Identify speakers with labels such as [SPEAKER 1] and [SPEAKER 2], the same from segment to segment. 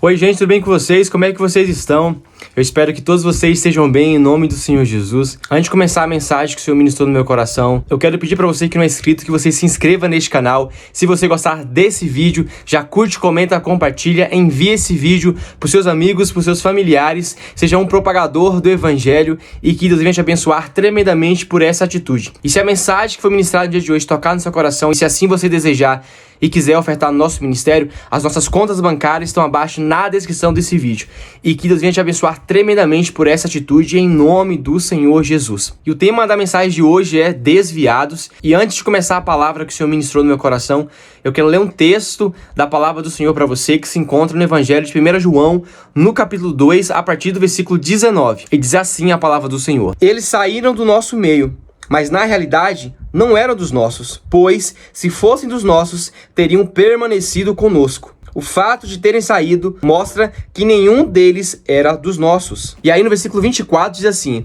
[SPEAKER 1] Oi gente, tudo bem com vocês? Como é que vocês estão? Eu espero que todos vocês estejam bem em nome do Senhor Jesus. Antes de começar a mensagem que o Senhor ministrou no meu coração, eu quero pedir para você que não é inscrito, que você se inscreva neste canal. Se você gostar desse vídeo, já curte, comenta, compartilha, envie esse vídeo para os seus amigos, para os seus familiares. Seja um propagador do Evangelho e que Deus venha te abençoar tremendamente por essa atitude. E se a mensagem que foi ministrada no dia de hoje tocar no seu coração, e se assim você desejar e quiser ofertar no nosso ministério, as nossas contas bancárias estão abaixo na descrição desse vídeo. E que Deus venha te abençoar tremendamente por essa atitude em nome do Senhor Jesus. E o tema da mensagem de hoje é desviados. E antes de começar a palavra que o Senhor ministrou no meu coração, eu quero ler um texto da palavra do Senhor para você que se encontra no Evangelho de 1 João, no capítulo 2, a partir do versículo 19. E diz assim a palavra do Senhor: Eles saíram do nosso meio, mas na realidade não eram dos nossos, pois, se fossem dos nossos, teriam permanecido conosco. O fato de terem saído mostra que nenhum deles era dos nossos. E aí no versículo 24 diz assim: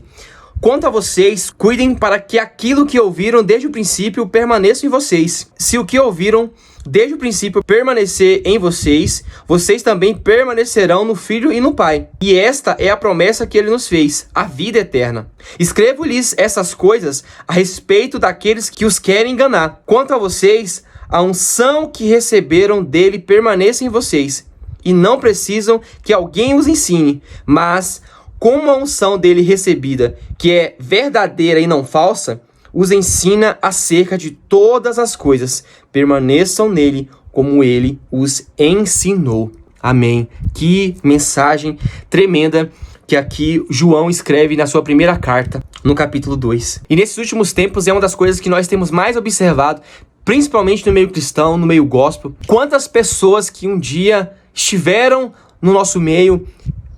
[SPEAKER 1] Quanto a vocês, cuidem para que aquilo que ouviram desde o princípio permaneça em vocês. Se o que ouviram desde o princípio permanecer em vocês, vocês também permanecerão no Filho e no Pai. E esta é a promessa que ele nos fez, a vida eterna. Escrevo-lhes essas coisas a respeito daqueles que os querem enganar. Quanto a vocês, a unção que receberam dele permanece em vocês, e não precisam que alguém os ensine, mas como a unção dele recebida, que é verdadeira e não falsa, os ensina acerca de todas as coisas. Permaneçam nele como ele os ensinou. Amém. Que mensagem tremenda que aqui João escreve na sua primeira carta, no capítulo 2. E nesses últimos tempos é uma das coisas que nós temos mais observado, principalmente no meio cristão, no meio gospel. Quantas pessoas que um dia estiveram no nosso meio,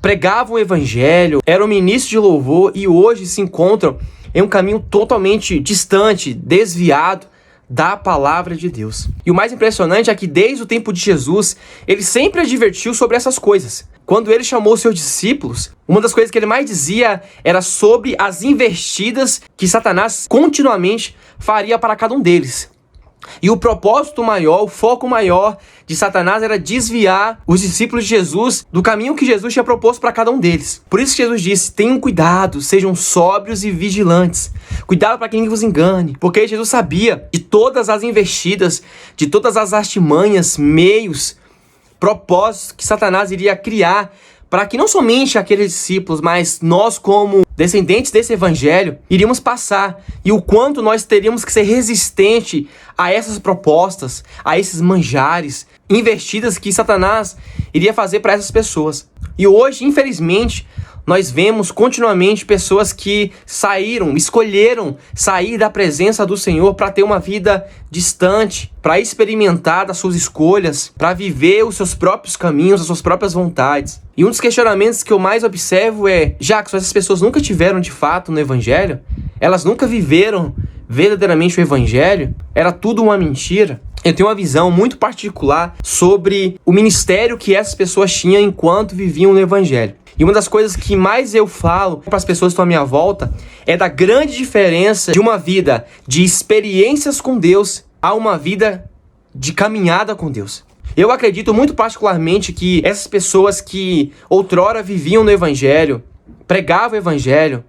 [SPEAKER 1] pregavam o evangelho, eram ministros de louvor e hoje se encontram em um caminho totalmente distante, desviado da palavra de Deus. E o mais impressionante é que desde o tempo de Jesus, ele sempre advertiu sobre essas coisas. Quando ele chamou seus discípulos, uma das coisas que ele mais dizia era sobre as investidas que Satanás continuamente faria para cada um deles. E o propósito maior, o foco maior de Satanás era desviar os discípulos de Jesus do caminho que Jesus tinha proposto para cada um deles. Por isso que Jesus disse: tenham cuidado, sejam sóbrios e vigilantes. Cuidado para que ninguém vos engane. Porque Jesus sabia de todas as investidas, de todas as artimanhas, meios, propósitos que Satanás iria criar para que não somente aqueles discípulos, mas nós como descendentes desse evangelho, iríamos passar. E o quanto nós teríamos que ser resistente a essas propostas, a esses manjares, investidas que Satanás iria fazer para essas pessoas. E hoje, infelizmente, nós vemos continuamente pessoas que escolheram sair da presença do Senhor para ter uma vida distante, para experimentar das suas escolhas, para viver os seus próprios caminhos, as suas próprias vontades. E um dos questionamentos que eu mais observo é: Jackson, essas pessoas nunca tiveram de fato no Evangelho? Elas nunca viveram verdadeiramente o Evangelho? Era tudo uma mentira? Eu tenho uma visão muito particular sobre o ministério que essas pessoas tinham enquanto viviam no Evangelho. E uma das coisas que mais eu falo para as pessoas que estão à minha volta é da grande diferença de uma vida de experiências com Deus a uma vida de caminhada com Deus. Eu acredito muito particularmente que essas pessoas que outrora viviam no Evangelho, pregavam o Evangelho,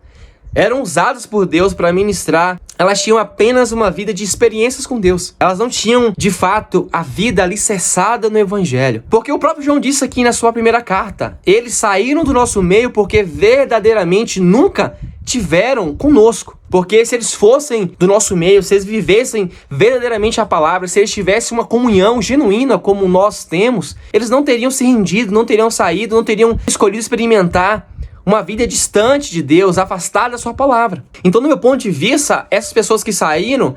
[SPEAKER 1] eram usadas por Deus para ministrar, elas tinham apenas uma vida de experiências com Deus. Elas não tinham, de fato, a vida alicerçada no Evangelho. Porque o próprio João disse aqui na sua primeira carta: eles saíram do nosso meio porque verdadeiramente nunca tiveram conosco. Porque se eles fossem do nosso meio, se eles vivessem verdadeiramente a palavra, se eles tivessem uma comunhão genuína como nós temos, eles não teriam se rendido, não teriam saído, não teriam escolhido experimentar uma vida distante de Deus, afastada da sua palavra. Então, no meu ponto de vista, essas pessoas que saíram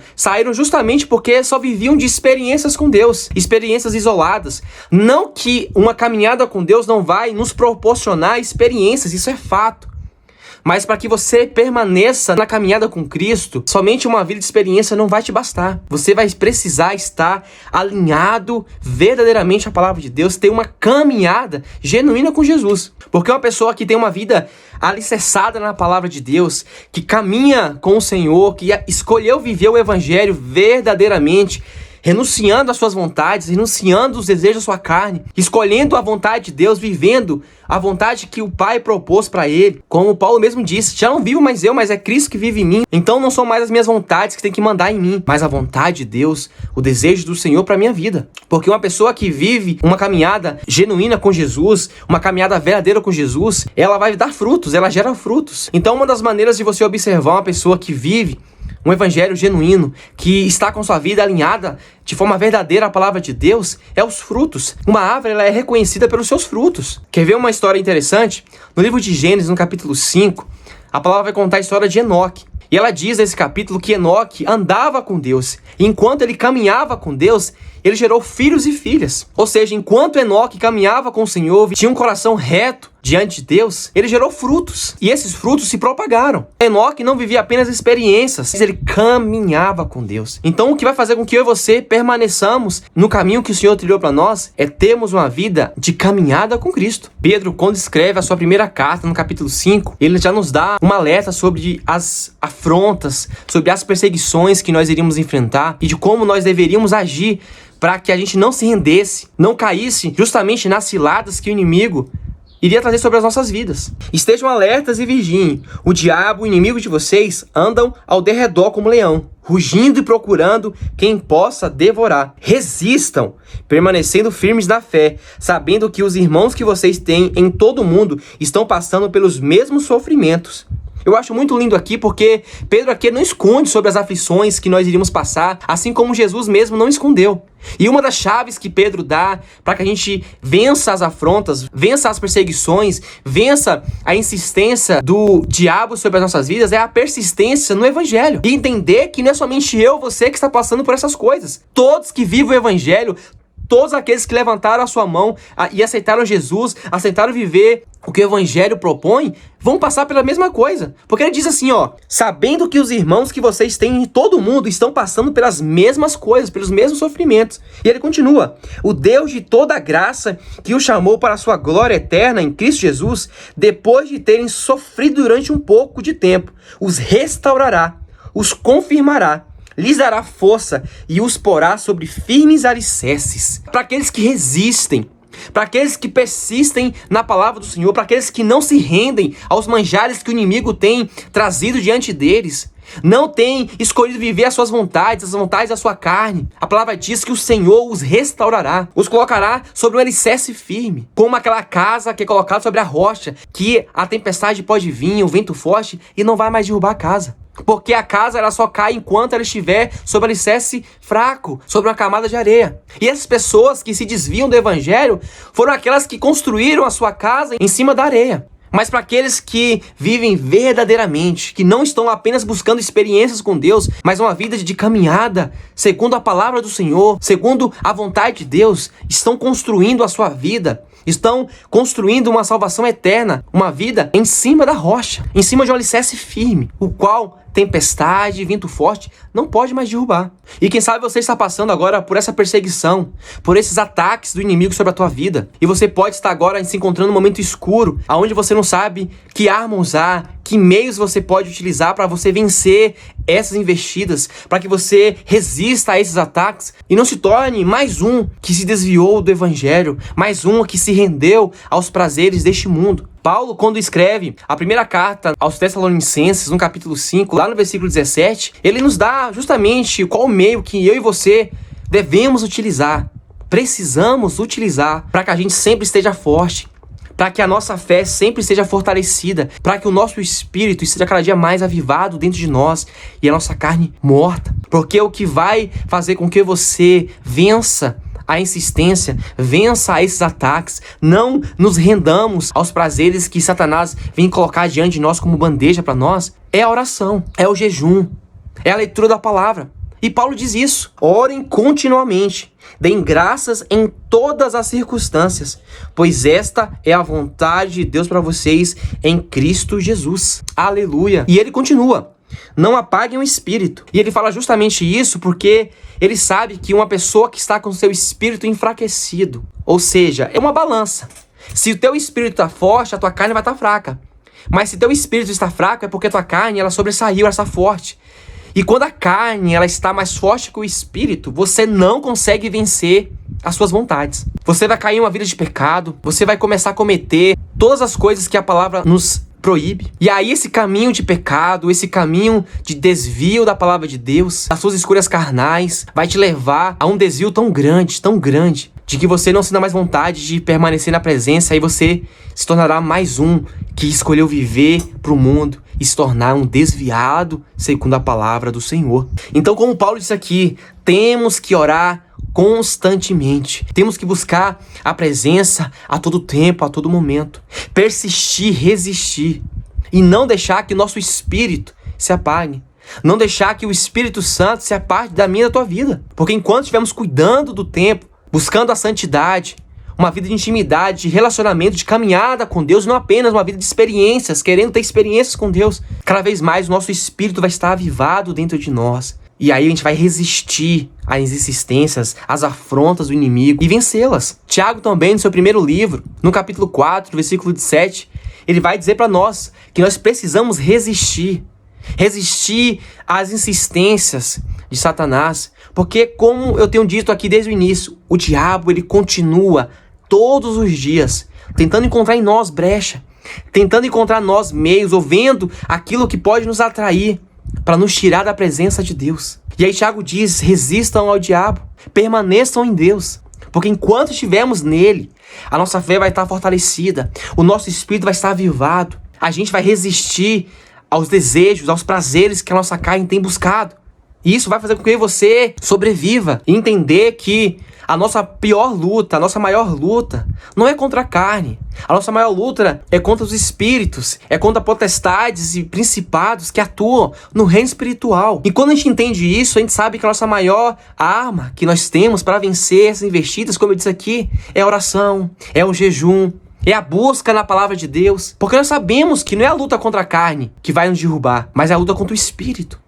[SPEAKER 1] justamente porque só viviam de experiências com Deus, experiências isoladas. Não que uma caminhada com Deus não vai nos proporcionar experiências, isso é fato. Mas para que você permaneça na caminhada com Cristo, somente uma vida de experiência não vai te bastar. Você vai precisar estar alinhado verdadeiramente à palavra de Deus, ter uma caminhada genuína com Jesus. Porque uma pessoa que tem uma vida alicerçada na palavra de Deus, que caminha com o Senhor, que escolheu viver o Evangelho verdadeiramente, renunciando às suas vontades, renunciando os desejos da sua carne, escolhendo a vontade de Deus, vivendo a vontade que o Pai propôs para ele. Como Paulo mesmo disse, já não vivo mais eu, mas é Cristo que vive em mim. Então não são mais as minhas vontades que tem que mandar em mim, mas a vontade de Deus, o desejo do Senhor para minha vida. Porque uma pessoa que vive uma caminhada genuína com Jesus, uma caminhada verdadeira com Jesus, ela vai dar frutos, ela gera frutos. Então uma das maneiras de você observar uma pessoa que vive um evangelho genuíno, que está com sua vida alinhada de forma verdadeira à palavra de Deus, é os frutos. Uma árvore, ela é reconhecida pelos seus frutos. Quer ver uma história interessante? No livro de Gênesis, no capítulo 5, a palavra vai contar a história de Enoque. E ela diz nesse capítulo que Enoque andava com Deus. E enquanto ele caminhava com Deus, ele gerou filhos e filhas. Ou seja, enquanto Enoque caminhava com o Senhor, tinha um coração reto diante de Deus, ele gerou frutos. E esses frutos se propagaram. Enoque não vivia apenas experiências, mas ele caminhava com Deus. Então o que vai fazer com que eu e você permaneçamos no caminho que o Senhor trilhou para nós é termos uma vida de caminhada com Cristo. Pedro, quando escreve a sua primeira carta, no capítulo 5, ele já nos dá uma alerta sobre as afrontas, sobre as perseguições que nós iríamos enfrentar e de como nós deveríamos agir para que a gente não se rendesse, não caísse justamente nas ciladas que o inimigo iria trazer sobre as nossas vidas. Estejam alertas e vigiem. O diabo, o inimigo de vocês, andam ao derredor como leão, rugindo e procurando quem possa devorar. Resistam, permanecendo firmes na fé, sabendo que os irmãos que vocês têm em todo o mundo estão passando pelos mesmos sofrimentos. Eu acho muito lindo aqui porque Pedro aqui não esconde sobre as aflições que nós iríamos passar, assim como Jesus mesmo não escondeu. E uma das chaves que Pedro dá para que a gente vença as afrontas, vença as perseguições, vença a insistência do diabo sobre as nossas vidas é a persistência no evangelho. E entender que não é somente eu, você que está passando por essas coisas. Todos que vivem o evangelho, todos aqueles que levantaram a sua mão e aceitaram Jesus, aceitaram viver o que o evangelho propõe, vão passar pela mesma coisa. Porque ele diz assim, sabendo que os irmãos que vocês têm em todo o mundo estão passando pelas mesmas coisas, pelos mesmos sofrimentos. E ele continua, o Deus de toda a graça que os chamou para a sua glória eterna em Cristo Jesus, depois de terem sofrido durante um pouco de tempo, os restaurará, os confirmará, lhes dará força e os porá sobre firmes alicerces. Para aqueles que resistem, para aqueles que persistem na palavra do Senhor, para aqueles que não se rendem aos manjares que o inimigo tem trazido diante deles, não tem escolhido viver as suas vontades, as vontades da sua carne. A palavra diz que o Senhor os restaurará, os colocará sobre um alicerce firme, como aquela casa que é colocada sobre a rocha, que a tempestade pode vir, o vento forte, e não vai mais derrubar a casa. Porque a casa ela só cai enquanto ela estiver sobre alicerce fraco, sobre uma camada de areia. E essas pessoas que se desviam do evangelho foram aquelas que construíram a sua casa em cima da areia. Mas para aqueles que vivem verdadeiramente, que não estão apenas buscando experiências com Deus, mas uma vida de caminhada, segundo a palavra do Senhor, segundo a vontade de Deus, estão construindo a sua vida, estão construindo uma salvação eterna, uma vida em cima da rocha, em cima de um alicerce firme, o qual tempestade, vento forte não pode mais derrubar. E quem sabe você está passando agora por essa perseguição, por esses ataques do inimigo sobre a tua vida. E você pode estar agora se encontrando num momento escuro, onde você não sabe que arma usar, que meios você pode utilizar para você vencer essas investidas, para que você resista a esses ataques e não se torne mais um que se desviou do evangelho, mais um que se rendeu aos prazeres deste mundo. Paulo, quando escreve a primeira carta aos Tessalonicenses, no capítulo 5, lá no versículo 17, ele nos dá justamente qual o meio que eu e você devemos utilizar, precisamos utilizar para que a gente sempre esteja forte, para que a nossa fé sempre seja fortalecida, para que o nosso espírito esteja cada dia mais avivado dentro de nós e a nossa carne morta. Porque o que vai fazer com que você vença a insistência, vença a esses ataques, não nos rendamos aos prazeres que Satanás vem colocar diante de nós como bandeja para nós, é a oração, é o jejum, é a leitura da palavra. E Paulo diz isso, orem continuamente, deem graças em todas as circunstâncias, pois esta é a vontade de Deus para vocês em Cristo Jesus. Aleluia! E ele continua, não apaguem o espírito. E ele fala justamente isso porque ele sabe que uma pessoa que está com seu espírito enfraquecido, ou seja, é uma balança. Se o teu espírito está forte, a tua carne vai estar fraca. Mas se teu espírito está fraco, é porque a tua carne ela sobressaiu, ela está forte. E quando a carne ela está mais forte que o espírito, você não consegue vencer as suas vontades. Você vai cair em uma vida de pecado, você vai começar a cometer todas as coisas que a palavra nos proíbe. E aí esse caminho de pecado, esse caminho de desvio da palavra de Deus, as suas escolhas carnais, vai te levar a um desvio tão grande, de que você não se dá mais vontade de permanecer na presença, e você se tornará mais um que escolheu viver para o mundo e se tornar um desviado segundo a palavra do Senhor. Então, como Paulo disse aqui, temos que orar constantemente. Temos que buscar a presença a todo tempo, a todo momento. Persistir, resistir. E não deixar que o nosso espírito se apague. Não deixar que o Espírito Santo se aparte da minha e da tua vida. Porque enquanto estivermos cuidando do tempo, buscando a santidade, uma vida de intimidade, de relacionamento, de caminhada com Deus, não apenas uma vida de experiências, querendo ter experiências com Deus, cada vez mais o nosso espírito vai estar avivado dentro de nós. E aí a gente vai resistir às insistências, às afrontas do inimigo e vencê-las. Tiago também, no seu primeiro livro, no capítulo 4, versículo 7, ele vai dizer para nós que nós precisamos resistir às insistências de Satanás, porque, como eu tenho dito aqui desde o início, o diabo ele continua todos os dias tentando encontrar em nós brecha, tentando encontrar em nós meios, ou vendo aquilo que pode nos atrair para nos tirar da presença de Deus. E aí Tiago diz: resistam ao diabo, permaneçam em Deus, porque enquanto estivermos nele, a nossa fé vai estar fortalecida, o nosso espírito vai estar avivado, a gente vai resistir aos desejos, aos prazeres que a nossa carne tem buscado. E isso vai fazer com que você sobreviva e entender que a nossa pior luta, a nossa maior luta, não é contra a carne. A nossa maior luta é contra os espíritos, é contra potestades e principados que atuam no reino espiritual. E quando a gente entende isso, a gente sabe que a nossa maior arma que nós temos para vencer essas investidas, como eu disse aqui, é a oração, é o jejum, é a busca na palavra de Deus. Porque nós sabemos que não é a luta contra a carne que vai nos derrubar, mas é a luta contra o espírito.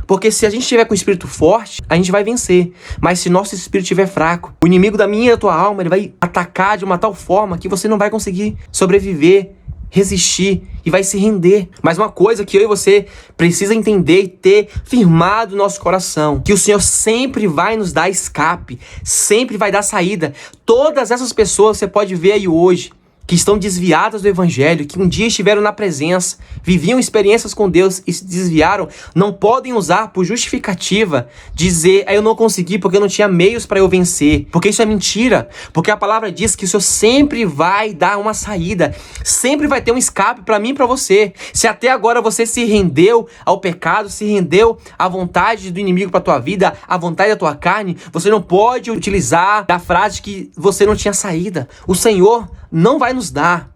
[SPEAKER 1] Porque se a gente estiver com o espírito forte, a gente vai vencer. Mas se nosso espírito estiver fraco, o inimigo da minha e da tua alma, ele vai atacar de uma tal forma que você não vai conseguir sobreviver, resistir e vai se render. Mas uma coisa que eu e você precisa entender e ter firmado no nosso coração, que o Senhor sempre vai nos dar escape, sempre vai dar saída. Todas essas pessoas você pode ver aí hoje, que estão desviadas do evangelho, que um dia estiveram na presença, viviam experiências com Deus e se desviaram, não podem usar por justificativa dizer: eu não consegui porque eu não tinha meios para eu vencer. Porque isso é mentira. Porque a palavra diz que o Senhor sempre vai dar uma saída, sempre vai ter um escape para mim e para você. Se até agora você se rendeu ao pecado, se rendeu à vontade do inimigo para tua vida, à vontade da tua carne, você não pode utilizar a frase que você não tinha saída. O Senhor não vai nos dar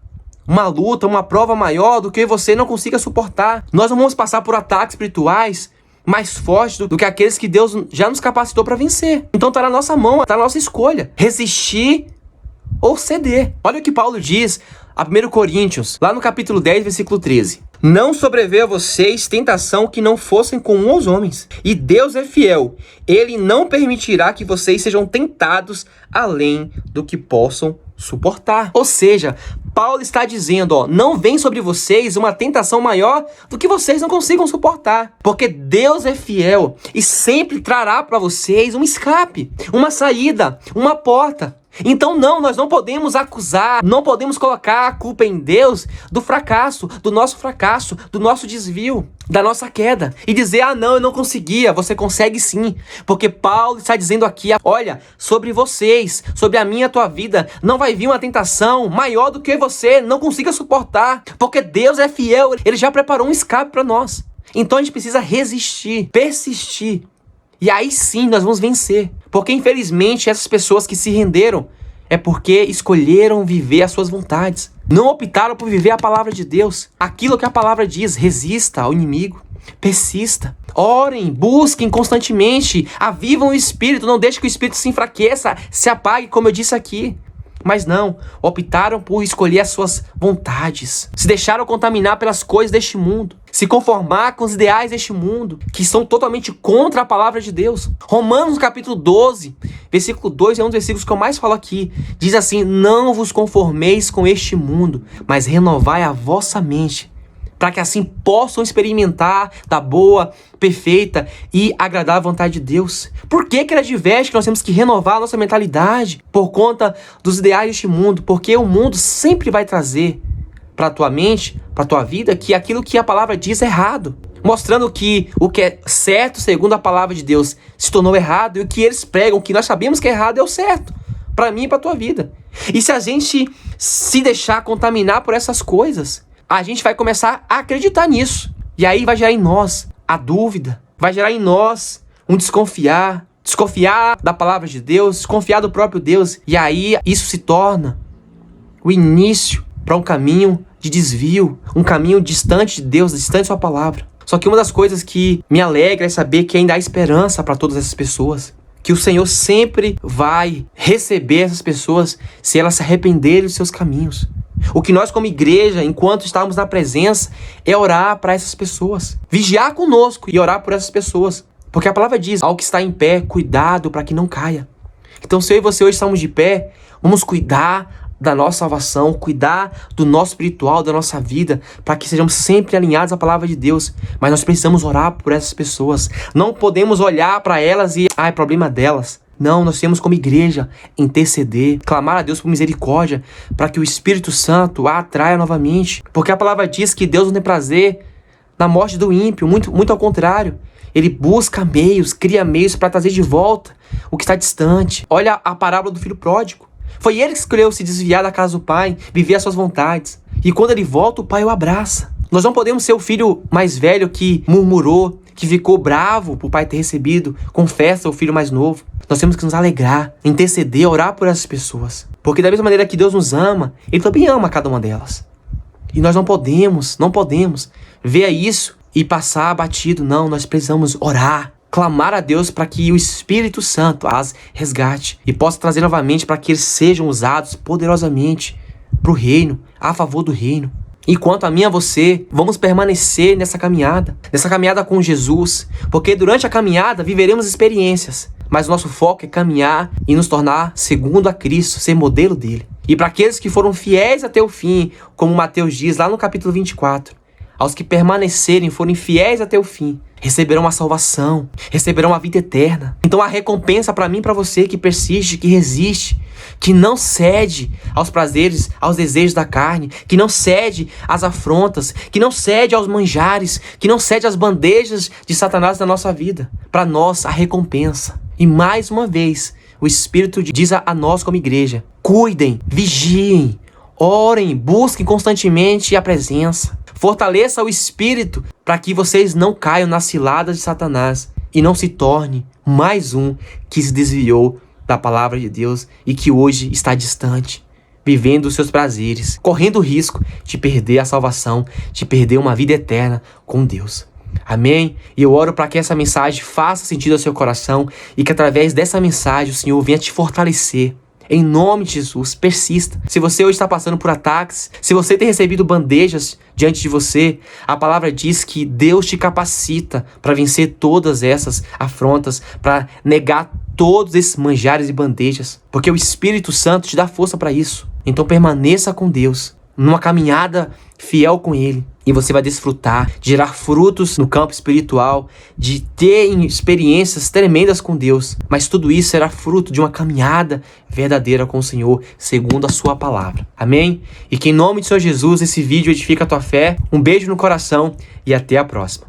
[SPEAKER 1] uma luta, uma prova maior do que você não consiga suportar. Nós não vamos passar por ataques espirituais mais fortes do que aqueles que Deus já nos capacitou para vencer. Então está na nossa mão, está na nossa escolha. Resistir ou ceder. Olha o que Paulo diz a 1 Coríntios, lá no capítulo 10, versículo 13. Não sobreveio a vocês tentação que não fossem comum aos homens. E Deus é fiel. Ele não permitirá que vocês sejam tentados além do que possam suportar. Ou seja, Paulo está dizendo, não vem sobre vocês uma tentação maior do que vocês não consigam suportar. Porque Deus é fiel e sempre trará para vocês um escape, uma saída, uma porta. Então nós não podemos acusar, não podemos colocar a culpa em Deus do fracasso, do nosso desvio, da nossa queda. E dizer, não, eu não conseguia. Você consegue sim. Porque Paulo está dizendo aqui, olha, sobre vocês, sobre a minha e a tua vida, não vai vir uma tentação maior do que você não consiga suportar. Porque Deus é fiel, Ele já preparou um escape para nós. Então a gente precisa resistir, persistir. E aí sim nós vamos vencer. Porque infelizmente essas pessoas que se renderam é porque escolheram viver as suas vontades. Não optaram por viver a palavra de Deus. Aquilo que a palavra diz, resista ao inimigo. Persista. Orem, busquem constantemente. Avivam o espírito. Não deixe que o espírito se enfraqueça, se apague, como eu disse aqui. Mas não, optaram por escolher as suas vontades. Se deixaram contaminar pelas coisas deste mundo. Se conformar com os ideais deste mundo, que são totalmente contra a palavra de Deus. Romanos capítulo 12, versículo 2 é um dos versículos que eu mais falo aqui. Diz assim, não vos conformeis com este mundo, mas renovai a vossa mente, para que assim possam experimentar da boa, perfeita e agradável vontade de Deus. Por que ele adverte que nós temos que renovar a nossa mentalidade por conta dos ideais deste mundo? Porque o mundo sempre vai trazer para a tua mente, para a tua vida, que aquilo que a palavra diz é errado. Mostrando que o que é certo, segundo a palavra de Deus, se tornou errado, e o que eles pregam, que nós sabemos que é errado, é o certo. Para mim e para a tua vida. E se a gente se deixar contaminar por essas coisas, a gente vai começar a acreditar nisso. E aí vai gerar em nós a dúvida. Vai gerar em nós um desconfiar da palavra de Deus, desconfiar do próprio Deus. E aí isso se torna o início para um caminho de desvio, um caminho distante de Deus, distante de sua palavra. Só que uma das coisas que me alegra é saber que ainda há esperança para todas essas pessoas. Que o Senhor sempre vai receber essas pessoas se elas se arrependerem dos seus caminhos. O que nós como igreja, enquanto estamos na presença, é orar para essas pessoas. Vigiar conosco e orar por essas pessoas. Porque a palavra diz, ao que está em pé, cuidado para que não caia. Então se eu e você hoje estamos de pé, vamos cuidar da nossa salvação, cuidar do nosso espiritual, da nossa vida, para que sejamos sempre alinhados à palavra de Deus. Mas nós precisamos orar por essas pessoas. Não podemos olhar para elas e, é problema delas. Não, nós temos como igreja interceder, clamar a Deus por misericórdia, para que o Espírito Santo a atraia novamente. Porque a palavra diz que Deus não tem prazer na morte do ímpio, muito ao contrário. Ele busca meios, cria meios para trazer de volta o que está distante. Olha a parábola do filho pródigo. Foi ele que escolheu se desviar da casa do pai, viver as suas vontades. E quando ele volta, o pai o abraça. Nós não podemos ser o filho mais velho que murmurou, que ficou bravo por o pai ter recebido com festa o filho mais novo. Nós temos que nos alegrar, interceder, orar por essas pessoas. Porque da mesma maneira que Deus nos ama, Ele também ama cada uma delas. E nós não podemos ver isso e passar batido. Não, nós precisamos orar, clamar a Deus para que o Espírito Santo as resgate e possa trazer novamente para que eles sejam usados poderosamente para o reino, a favor do reino. Enquanto a mim e a você, vamos permanecer nessa caminhada com Jesus, porque durante a caminhada viveremos experiências, mas o nosso foco é caminhar e nos tornar segundo a Cristo, ser modelo dele. E para aqueles que foram fiéis até o fim, como Mateus diz lá no capítulo 24, aos que permanecerem, forem fiéis até o fim, receberão a salvação, receberão a vida eterna. Então a recompensa para mim e para você que persiste, que resiste, que não cede aos prazeres, aos desejos da carne, que não cede às afrontas, que não cede aos manjares, que não cede às bandejas de Satanás na nossa vida. Para nós, a recompensa. E mais uma vez, o Espírito diz a nós como igreja, cuidem, vigiem, orem, busquem constantemente a presença. Fortaleça o Espírito para que vocês não caiam nas ciladas de Satanás e não se torne mais um que se desviou da palavra de Deus e que hoje está distante, vivendo os seus prazeres, correndo o risco de perder a salvação, de perder uma vida eterna com Deus. Amém? E eu oro para que essa mensagem faça sentido ao seu coração e que através dessa mensagem o Senhor venha te fortalecer. Em nome de Jesus, persista. Se você hoje está passando por ataques, se você tem recebido bandejas diante de você, a palavra diz que Deus te capacita para vencer todas essas afrontas, para negar todos esses manjares e bandejas, porque o Espírito Santo te dá força para isso. Então permaneça com Deus, numa caminhada fiel com Ele, e você vai desfrutar de gerar frutos no campo espiritual, de ter experiências tremendas com Deus. Mas tudo isso será fruto de uma caminhada verdadeira com o Senhor, segundo a sua palavra. Amém? E que em nome de Senhor Jesus esse vídeo edifique a tua fé. Um beijo no coração e até a próxima.